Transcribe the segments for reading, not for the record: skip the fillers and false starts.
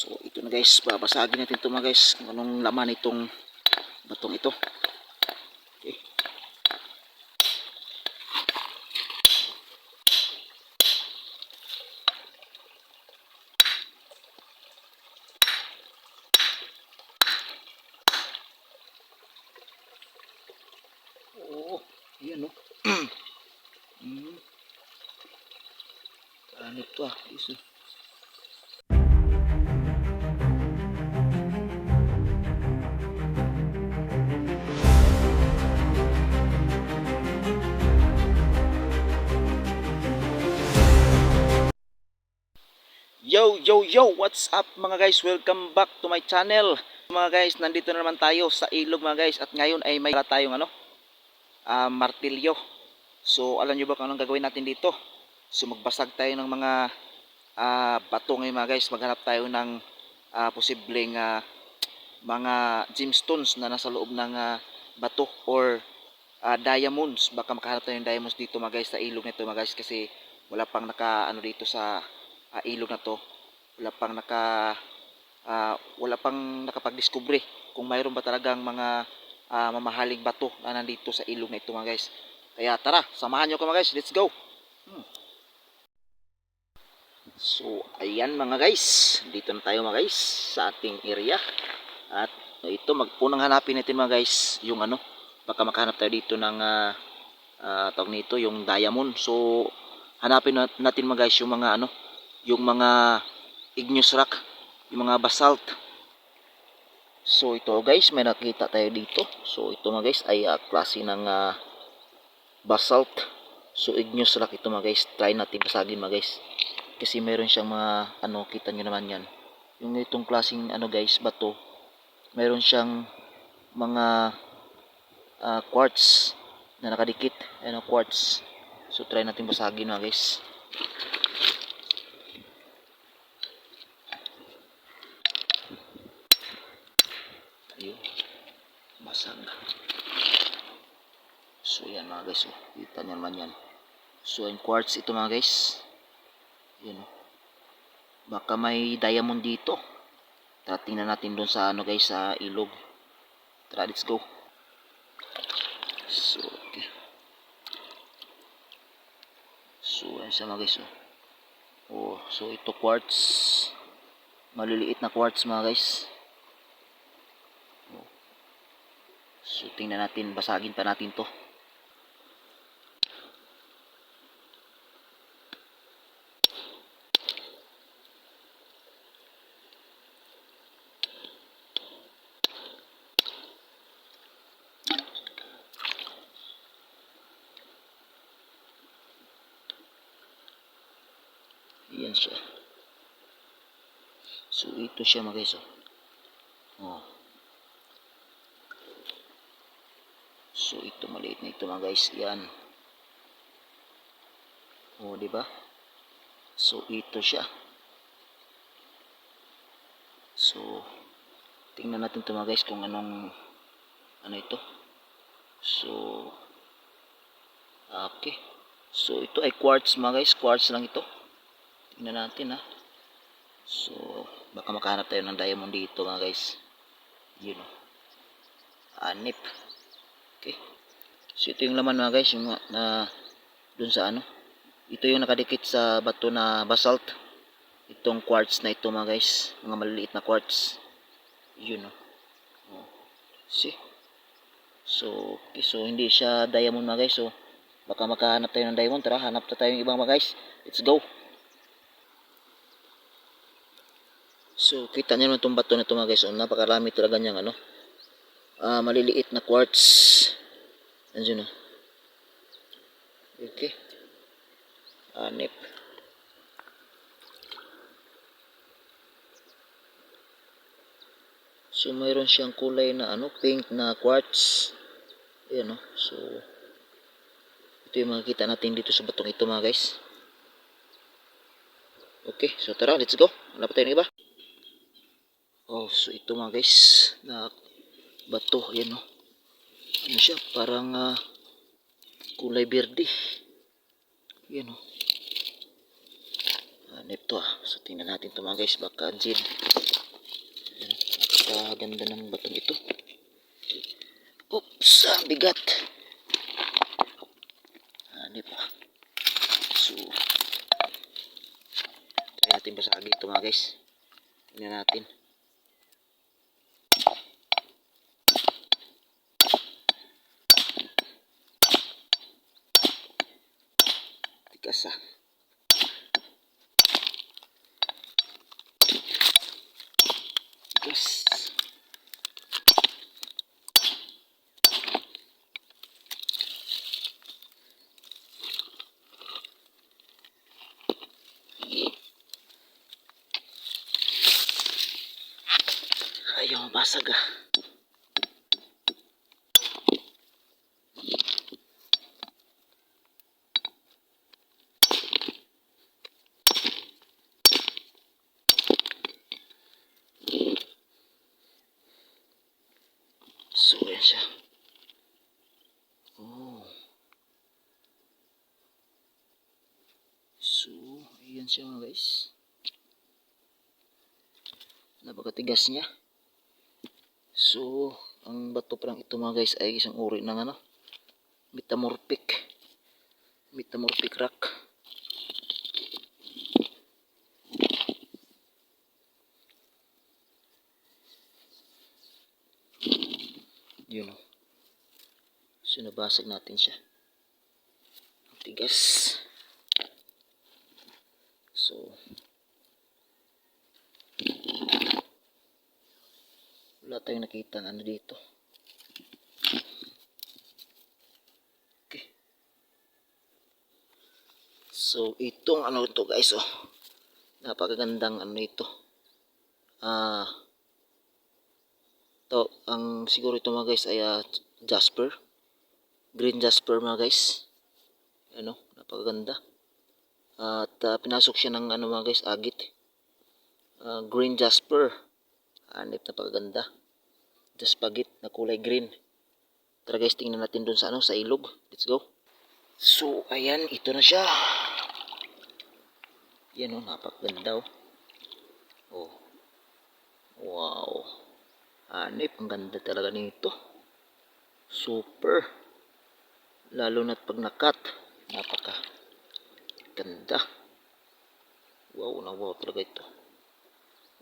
So ito na guys, babasagin natin ito mga guys kung anong laman itong batong ito. Okay. Oh, ayan oh. Ano ito iso. Yo, what's up mga guys? Welcome back to my channel. Mga guys, nandito na naman tayo sa ilog mga guys, at ngayon ay may tayong martilyo. So alam nyo ba kung anong gagawin natin dito? So magbasag tayo ng mga bato ngayon mga guys. Maghanap tayo ng posibleng mga gemstones na nasa loob ng bato or diamonds. Baka makahanap tayo ng diamonds dito mga guys sa ilog nito mga guys, kasi wala pang dito sa ilog na to. Wala pang nakapag-discover kung mayroon ba talagang mga mamahaling bato na nandito sa ilog na ito mga guys. Kaya tara, samahan nyo ko mga guys, let's go. So ayan mga guys, dito na tayo mga guys sa ating area. At ito, unang hanapin natin mga guys yung baka makahanap tayo dito ng tawag nito, yung diamond. So hanapin natin mga guys yung mga yung mga igneous rock, yung mga basalt. So ito guys, may nakita tayo dito. So ito mga guys ay klase ng basalt. So igneous rock ito mga guys. Try natin basagin mga guys, kasi meron siyang mga kita nyo naman yan, yung itong klaseng guys bato, meron siyang mga quartz na nakadikit, quartz. So try natin basagin mga guys. Ayun, basag. So yan mga guys, kita nyo naman yan. So yung quartz ito mga guys. Yan, baka may diamond dito. Tara, tingnan natin doon sa guys, sa ilog. Tara, let's go. So okay. So ayan siya mga guys. So ito quartz, maliliit na quartz mga guys. So tingnan natin, basagin pa natin to. Yan siya. So ito siya mga guys. So ito maliit na ito mga guys. Yan. Di ba? So ito siya. So tingnan natin ito mga guys kung anong ito. So okay. So ito ay quartz mga guys. Quartz lang ito. Tingnan natin So baka makahanap tayo ng diamond dito mga guys. Yun anip. Okay. So ito yung laman mga guys, yung dun sa ito yung nakadikit sa bato na basalt. Itong quartz na ito mga guys, mga maliliit na quartz. Yun see. So okay, so hindi siya diamond mga guys. So baka makahanap tayo ng diamond. Tara, hanap na tayo ng ibang mga guys. Let's go. So kita nyo naman itong bato na ito mga guys. Napakarami talaga niyang maliliit na quartz. Andiyan okay. Anip. So mayroon siyang kulay na pink na quartz. Ayan So ito yung makikita natin dito sa batong ito mga guys. Okay, so tara, let's go. Wala pa tayo ng iba. So ito mga guys na bato, yan siya, parang kulay berde. Yan anip to So tingnan natin ito mga guys, baka jade. Napakaganda ng batong ito. Oops, bigat. Hanip. So, try natin basagin ito mga guys. Tingnan natin. Tigas ah. Tigas. Ayaw basag ah. So, yan siya. Oh. So, ayan siya mga guys. Napakatigas niya. So, ang bato parang ito mga guys ay isang uri ng ano, metamorphic rock. Yun o. So, nabasag natin siya. Ang tigas. So, wala tayong nakita ng ano dito. Okay. So, itong ano ito guys oh. Napakagandang ano ito. Ang siguro ito mga guys ay jasper. Green jasper mga guys. Ano, napakaganda. At pinasok siya ng ano mga guys, agit. Green jasper. Hanip, napakaganda. Jaspagit na kulay green. Tara guys, tingnan natin dun sa ano, sa ilog. Let's go. So, ayan, ito na siya. Yan oh, napakaganda oh. Oh. Wow. Hanip, ang ganda talaga nito. Super. Lalo na't pag nakat. Napaka ganda. Wow na wow talaga ito.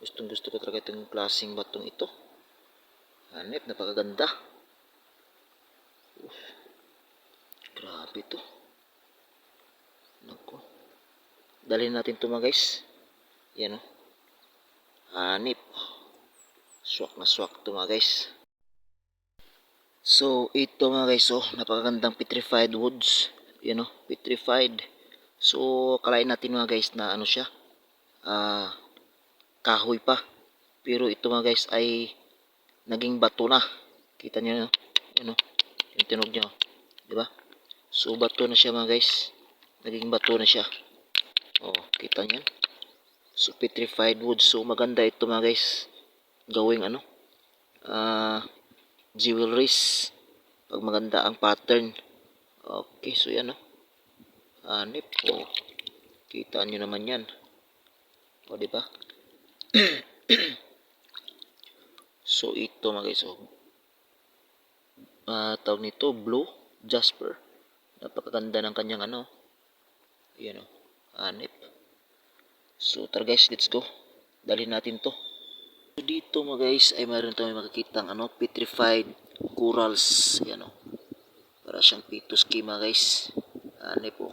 Gustong gusto ko talaga itong klaseng batong ito. Hanip, napakaganda. Grabe ito. Naku. Dalhin natin ito mga guys. Yan o. Hanip. Swak na swak ito mga guys. So, ito mga guys, oh, napakagandang petrified woods. Yan o, petrified. So, kalain natin mga guys na ano siya. Kahoy pa. Pero ito mga guys ay naging bato na. Kita niyo no? Yan o. Yung tinog niya. Diba? So, bato na siya mga guys. Naging bato na siya. Oh, kita niyo. So, petrified wood. So, maganda ito mga guys. Gawing ano. Jewelries. Pag maganda ang pattern. Okay, so yan o. Hanip. Oh, kita niyo naman yan. O, diba? So, ito mga guys. Oh. Tawag nito, blue jasper. Napakaganda ng kanyang ano. Ayan o. Hanip. So, tara guys, let's go. Dalhin natin to. So, dito mga guys, ay mayroon tayo makikita ang ano, petrified corals. Ayan o. Para siyang pituski mga guys. Hanip o.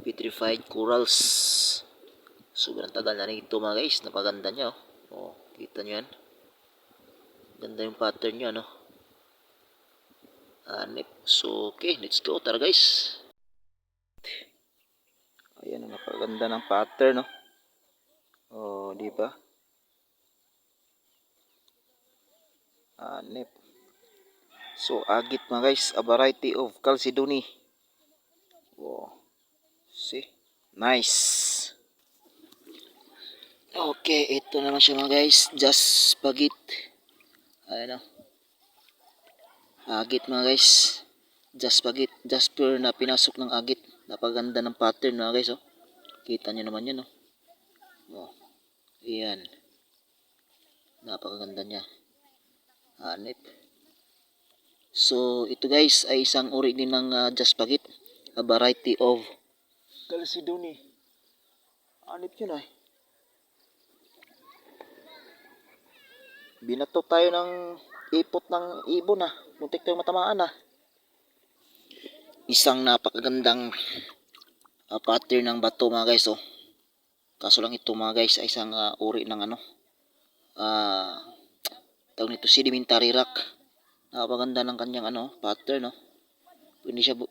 Petrified corals. Sobrang tagal na nito mga guys. Napaganda niya o. O, kita nyo yan. Ganda yung pattern niya no. Hanip. So, okay, let's go. Tara guys. Ayan, napakaganda ng pattern, no? Oh, di ba? Hanip. So, agit mga guys, a variety of Chalcedony. Wow. See? Nice. Okay, ito naman siya mga guys. Just pagit. Ayan o. Agit mga guys. Just pagit. Jasper na pinasok ng agit. Napaganda ng pattern mga guys, oh. Kita nyo naman yan, oh. Oh. Ayan. Napakaganda niya. Hanip. So ito guys ay isang uri din ng jaspaget. A variety of Chalcedony. Hanip yun ay. Binato tayo ng ipot ng ibon na. Muntik tayo matamaan na. Isang napakagandang pattern ng bato mga guys. Oh. Kaso lang ito mga guys ay isang uri ng ano. Tawag nito sedimentary rock. Napakaganda ng kanyang ano, pattern. No?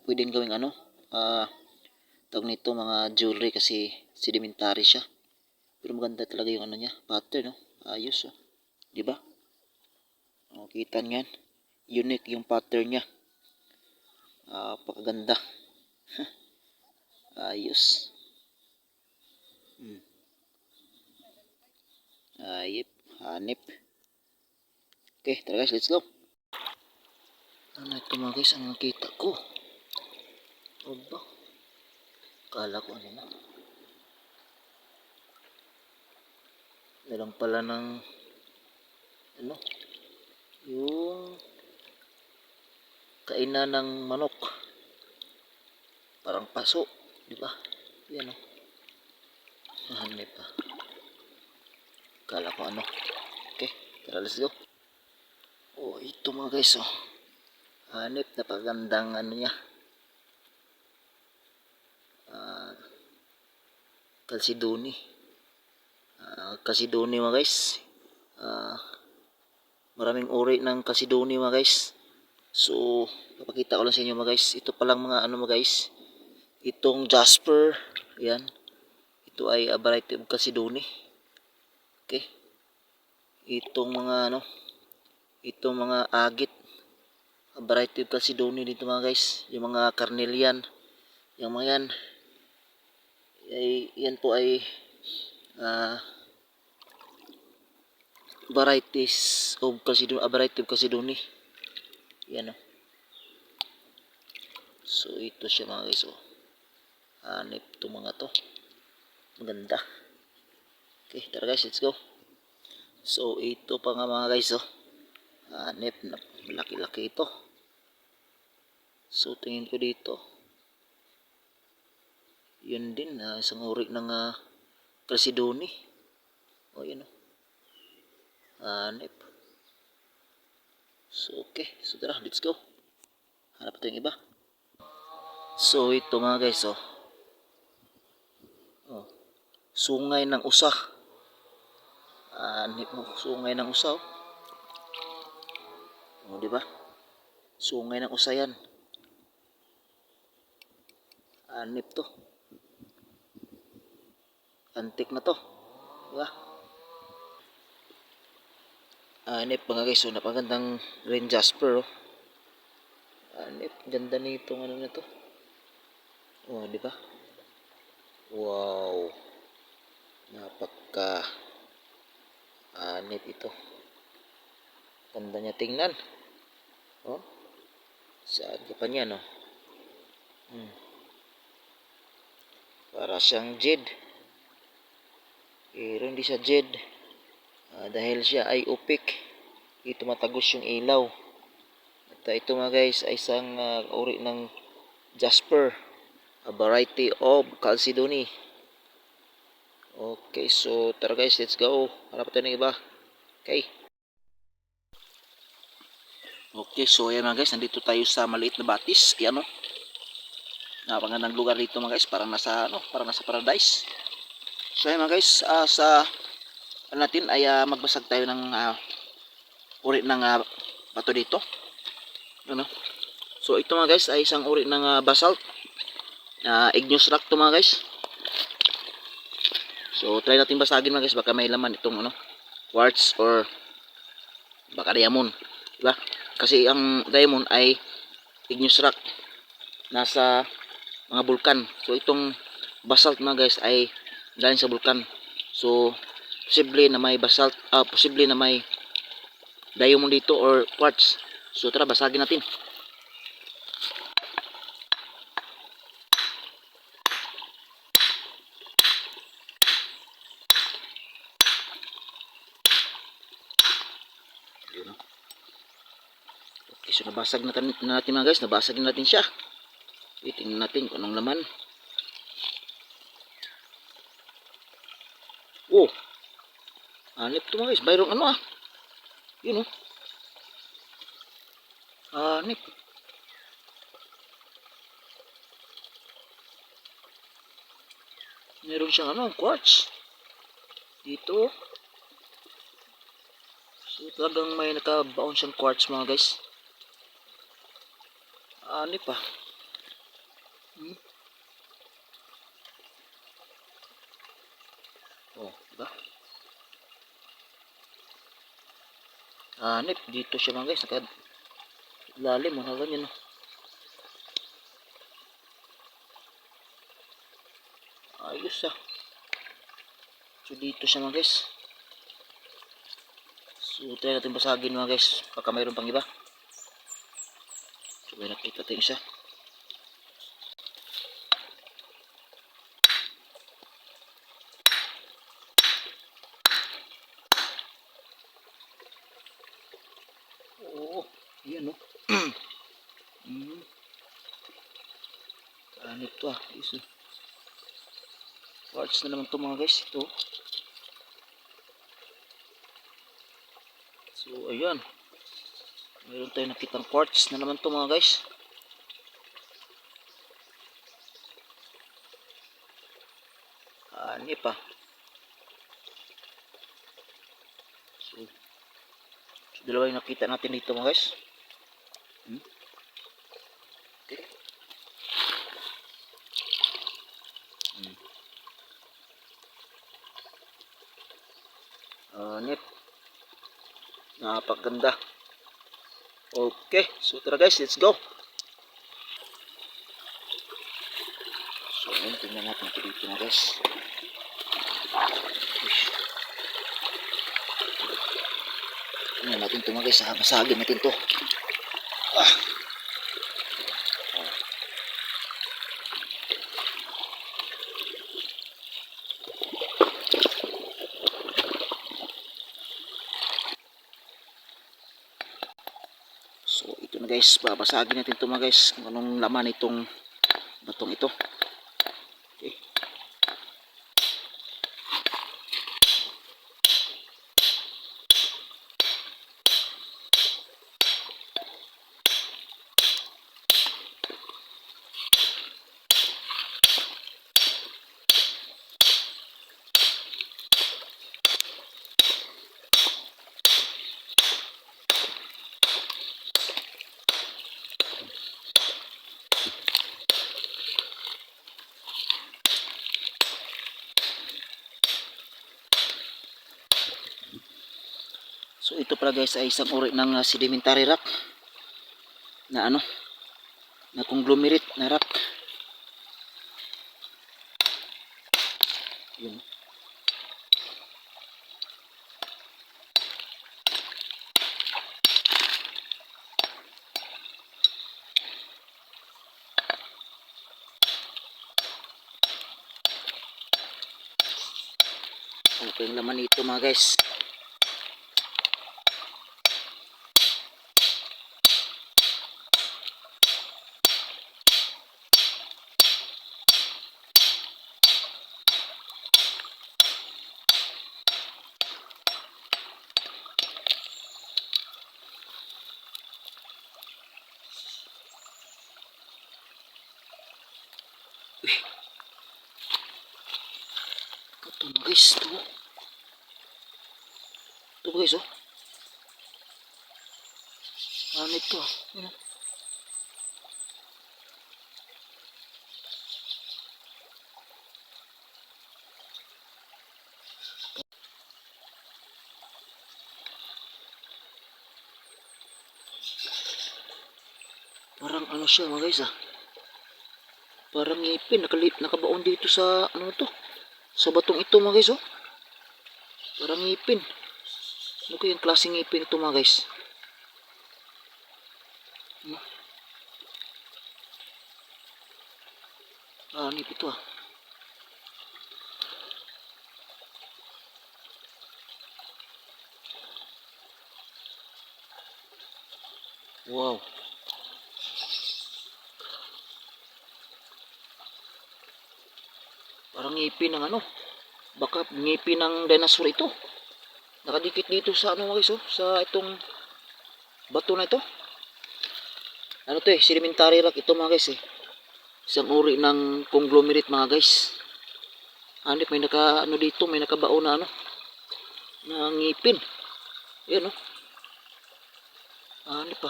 Pwedeng gawing ano. Tawag nito mga jewelry kasi sedimentary siya. Pero maganda talaga yung ano niya, pattern. No? Ayos. Oh. Diba? O, kita nyo yan. Unique yung pattern niya. Napakaganda. Ayos. Ayip. Hanip. Okay, tara guys, let's go. Ano ito mga guys, ang nakita ko? Oba. Kala ko ano na. Nalang pala ng ano, yung kainan ng manok. Parang paso, di ba? Yan o. Hanip pa. Kala ko ano. Okay, tara let's go. Oh, ito mga guys oh. Hanip, napagandang ano niya. Chalcedony. Chalcedony mga guys. Maraming uri ng Chalcedony mga guys. So, papakita ko lang sa inyo mga guys. Ito palang mga ano mga guys. Itong jasper. Yan. Ito ay a variety of Chalcedony. Okay. Itong mga ano. Itong mga agit. A variety of Chalcedony dito mga guys. Yung mga carnelian. Yung mga yan. Yan po ay varieties of Chalcedony. A variety of Chalcedony. Yan o. So ito siya mga guys oh. Hanip to mga to. Maganda. Okay, tara guys, let's go. So ito pa nga mga guys oh. Hanip na malaki-laki ito. So tingin ko dito. Yun din isang uri ng Chalcedony. Oh yun oh. Hanip. So okay, so tara, let's go. Hanap ito yung iba. So ito mga guys oh. Sungay ng usa. Sungay ng usa oh. Oh, di ba? Sungay ng usa yan. Hanip to. Antik na to. Di ba? Hanip mga guys, so napagandang green jasper oh. Hanip, ganda nitong ano na to. Oh, di ba? Wow. Napaka hanip ito. Ganda niya tingnan. Oh. Saan ka pa niya no? Para siyang jade. Pero hindi siya jade. Dahil siya ay upik. Ito matagos yung ilaw. At ito mga guys ay isang uri ng jasper. A variety of Chalcedony. Okay, so tara guys, let's go. Hanap tayo ng iba. Okay. Okay, so ayan mga guys, nandito tayo sa maliit na batis. Ayan o. Napakagandang lugar dito mga guys, parang nasa paradise. So ayan mga guys, sa natin ay magbasag tayo ng uri ng bato dito. Ano? So ito mga guys ay isang uri ng basalt. Igneous rock to mga guys. So try natin basagin mga guys, baka may laman itong ano, quartz or baka diamond, diba? Kasi ang diamond ay igneous rock, nasa mga bulkan. So itong basalt mga guys ay galing sa bulkan. So posible na may basalt, posible na may diamond dito or quartz. So tara, basagin natin. So nabasag na natin mga guys, nabasag na natin siya. Tingnan natin kung anong laman. Oh, anip to mga guys, mayroong ano yun anip. Meron siyang quartz dito. So talagang may nakabaon siyang quartz mga guys. Anip Oh, diba? Anip dito siya mga guys, nakalalim ganyan ayos So dito siya mga guys. So try natin basagin mga guys, baka mayroon pang iba. So may nakita tayo isa. Oo, yan anip to isa. Quartz na naman to mga guys, ito. So ayan, mayroon tayong nakitang quartz na naman to mga guys. Anip so dalawa yung nakita natin dito mga guys. Okay. Anip, napakaganda. Okay, so tara guys, let's go. So ayun, tingnan natin ito dito mga guys. Tingnan natin ito mga guys, basagin natin ito. So ito na guys, babasagin natin ito mga guys, kung anong laman itong batong ito. Okay. So ito pala guys ay isang uri ng sedimentary rock na na conglomerate na rock. Yun. Okay yung laman nito mga guys. Ito mga guys, ito guys ano ito parang siya mga guys parang ngipin nakabaon dito sa sa batong ito mga guys parang ngipin. Ano kayang klaseng ngipin ito mga guys? Anip ito Wow. Parang ngipin ng ano. Baka ngipin ng dinosaur ito. Nakadikit dito sa ano mga guys, oh, sa itong bato na ito. Ano to eh, sedimentary rock ito mga guys eh. Isang uri ng conglomerate mga guys. Hanip, may naka ano dito, may nakabao na ano, na ngipin. Yan oh. Hanip pa.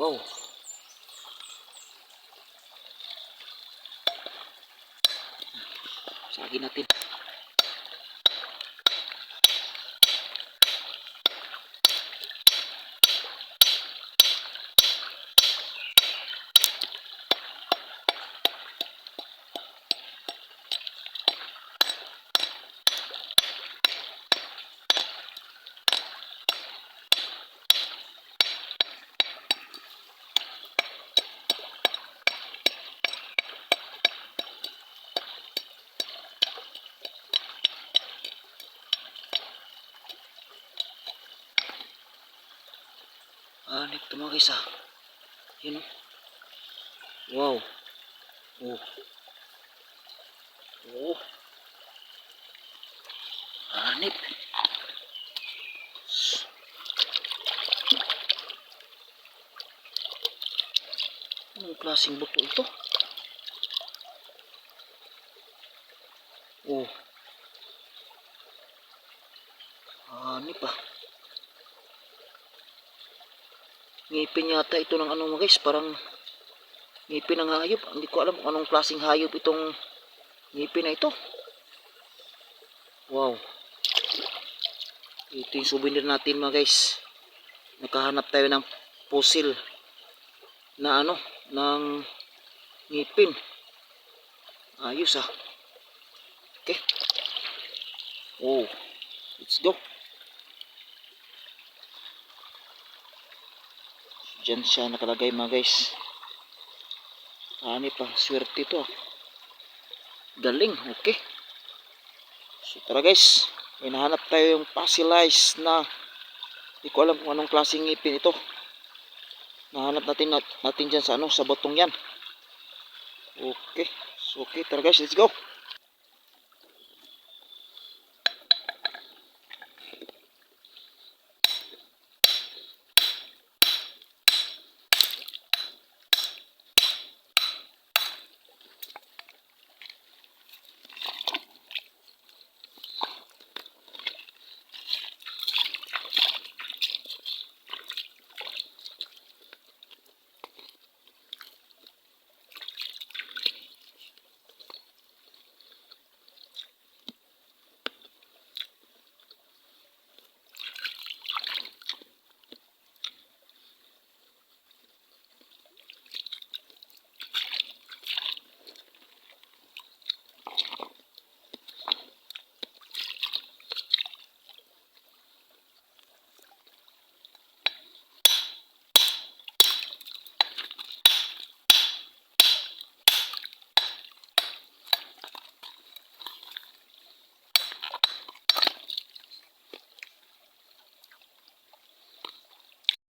Wow. Sagin natin. Hanip to mga guys ah. Yan oh. Wow. Oh. Oh. Hanip. Anong klaseng buto ito? Oh. Hanip ah. Ngipin yata ito ng ano mga guys, parang ngipin ng hayop. Hindi ko alam kung anong klaseng hayop itong ngipin na ito. Wow. Ito yung souvenir natin mga guys. Nakahanap tayo ng fossil na ano, ng ngipin. Ayos ah. Okay. Oh. Let's go. Diyan siya nakalagay mga guys. Ani pa, swerte ito ah. Galing, okay. So tara guys, may nahanap tayo yung fossilized na hindi ko alam kung anong klaseng ngipin ito. Nahanap natin dyan sa ano, sa batong yan. Okay, so okay, tara guys, let's go.